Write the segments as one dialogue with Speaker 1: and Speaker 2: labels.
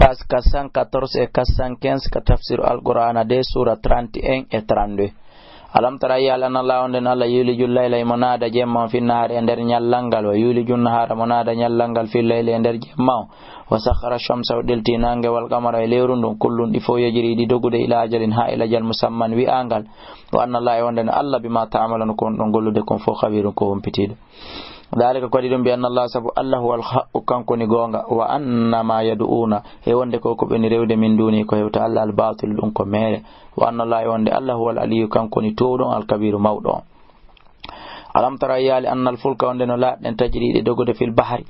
Speaker 1: page 414 et 415 ka tafsir al-Qur'an de sura 31 et 32. alam tara ya lana Allah onden Allah yulijul layla monada jemma fi nahari ender nyallangal wa yulijun nahara monada nyallangal fi layli ender jemma wa sakhara shamsa delti nange wal qamara leerundum kullun di fo yajiri di dogude ila ajalin ha ila jal musamman wi angal wa anna Allah onden Allah bima ta'malun kon don gollude kon fo khabirun ko hompitido dalika ko didum bi anna Allah sabu Allah wal haqq kanko ni gonga wa anna ma yad'una e wonde ko ko beni rewde min duni ko hewta Allah al batil dum ko mere wa anna Allah wonde Allah wal aliyu kanko ni towdon al kabiru mawdo alam tara yali anna al fulka wonde no laadden tajri de dogude fil bahri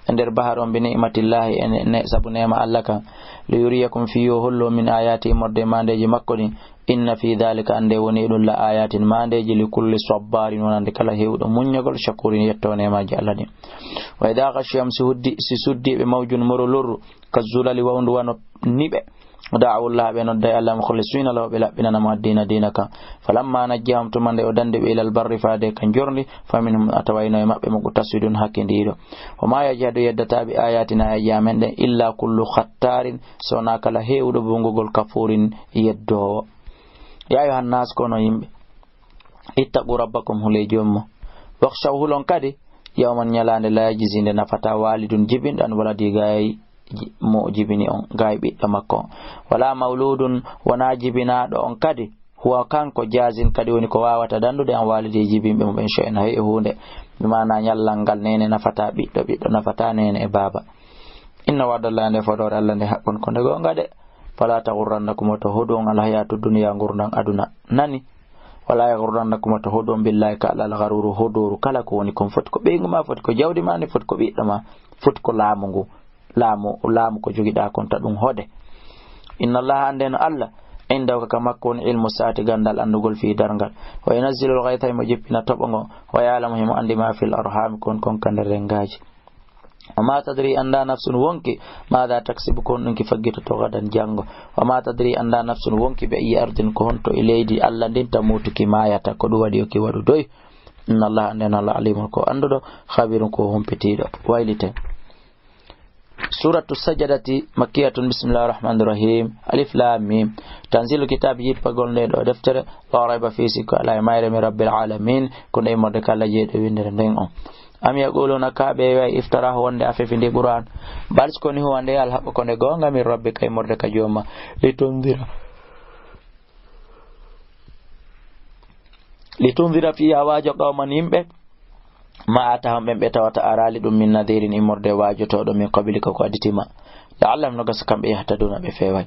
Speaker 1: ender bahar on bi ni'matillahi en sabu nema Allah kan li yuriyakum fi hollo min ayati morde mandeji makko ni inna fi dhalika ande woni dum la ayatin mandeji li kulli sabbarin wonande kala hewdo munyagol shakurin yettone maji Allah ni wa idha ghashiyam suddi be mawjun murulur kazulali wa undu wano nibe da'u Allah be nodday Allah mukhlisina lahu bi labbina madina dinaka falamma najjahum tumande o dande be ilal barri faade kan jorni faminhum atawayna mabbe mo taswidun hakindido wa ma yajadu yaddata bi ayatina ayamen de illa kullu khattarin sona kala hewdo bungogol kafurin yeddo ya ayuhan nas kono yimbe ittaqu rabbakum hulejum wakhshawhu lon kadi yawman nyalande la yajizinde nafata walidun jibindan wala digay mo jibini on gaybi makko wala mauludun wana jibina do on kadi huwa kanko jazin kadi woni ko wawata dandude an walide jibimbe mo ben shayna hay hunde bimana nyallangal nene nafata biddo nafata nene e baba inna wadallahi fador Allah ne hakkon ko nego ngade fala taghurrannakum tahudun al hayatu dunya ngurdan aduna nani wala yaghurrannakum tahudun billahi ka al gharuru huduru kala ko woni kon fot ko be nguma fot ko jawdi ma ne fot ko biddo ma fot ko laamu laamu ko jogida kon ta dum hode inna Allah andena Allah inda ka makkon ilmu saati gandal andugol fi dargal wa yanzilul ghaytha mo jippina tobongo wa ya'lamu hima andi ma fil arham kon kande rengaji وما تدري أن نفس وونك ماذا تكسب كون إنك فجت تغدا جانغو وما تدري أن نفس وونك بأي أرض كنت إليدي الله دين تموت كما يتكدو وديوك ودوي إن الله أننا الله عليم كو أندو خبير كو هم بتيرو وايلته سورة السجدة مكية بسم الله الرحمن الرحيم ألف لام ميم تنزيل كتاب يجيب بقول نيدو دفتر لا ريب فيه سيكو على ماير من رب العالمين كنا يمرك الله جيد ويندرن am yaquluna kabe wa iftarahu wonde afefi ndi qur'an bals koni ho wande al habbo kone gonga min rabbi kay morde ka joma litundira fi awajo qawman yimbe ma atahum be tawata arali dum min nadirin imorde wajoto do min qablika ko aditima la'allam nagas kambe yahtaduna be feway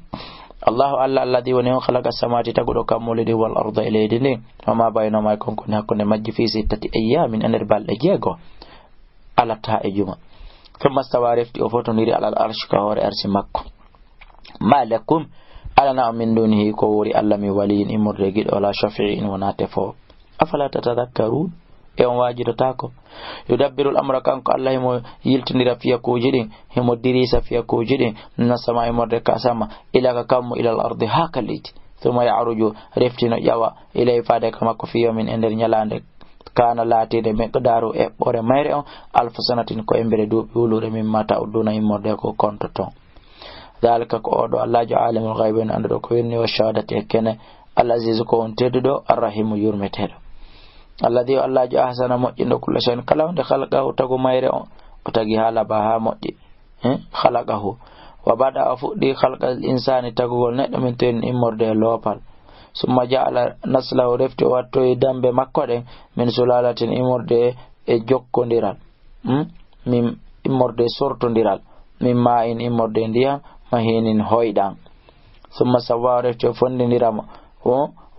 Speaker 1: Allahu alla alladhi wa khalaqa samawati tagudo kamulidi wal arda ilaydi wama baynama konkon hakkunde majji fi sittati ayyamin anar balde jego alata e juma thumma stawarifti o foto niri alal arsh ka hore arsi makko malakum alana min dunihi ko wori alla mi waliin imurde gido la shafi'in wana tefo afala tatadhakkarun e on wajidata ko yudabbirul amra kanko Allah mo yiltindira fiya ko jidin himo dirisa fiya ko jidin na sama imorde ka sama ila ka kam ila al ardi hakaliti thumma ya'ruju riftina yawa ila ifade kama ko fiyo min ender nyalande kana latide meqdaru e bore mayre on alf sanatin ko embere duubi wulure min mata uduna imorde ko konto ton dalika ko odo Allah ja'alimul ghaibin ando ko yirni wa shahadati kene al aziz ko on teddo arrahim yurmetedo alladhi Allah ahsana mojindo kullu shay'in kala wonde khalaqahu tagu mayre on o tagi hala ba ha moji khalaqahu wa bada afudi khalqal insani tagugol neddo min ten immorde lopal summa ja'ala naslahu refti watto e dambe makko den min sulalatin immorde e jokkondiral min immorde sortondiral min ma in immorde ndiyam mahinin hoydan summa sawwa refti fondindirama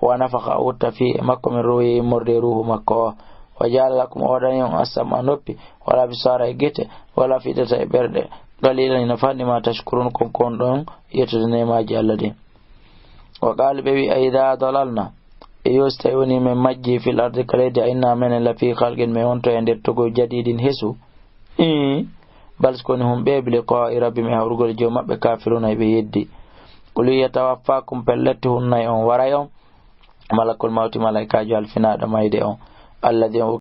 Speaker 1: wa nafakha utta fi makko min ruhi morde ruhu makko wa ja'ala lakum odayon asama noppi wala bisara gete wala fitata e berde dalilan nafani ma tashkurun kon don yetude nemaji Allah din wa qalbi bi aida dalalna yustayuni min majji fil ardi kalida inna min la fi khalqin ma onto ender togo jadidin hesu bals koni hum be bi liqa'i rabbi ma hawrugol jomabbe kafiruna be yeddi qul yatawaffakum pellatuhunna on warayon malakul mauti malaika jo alfina da mayde on alladhi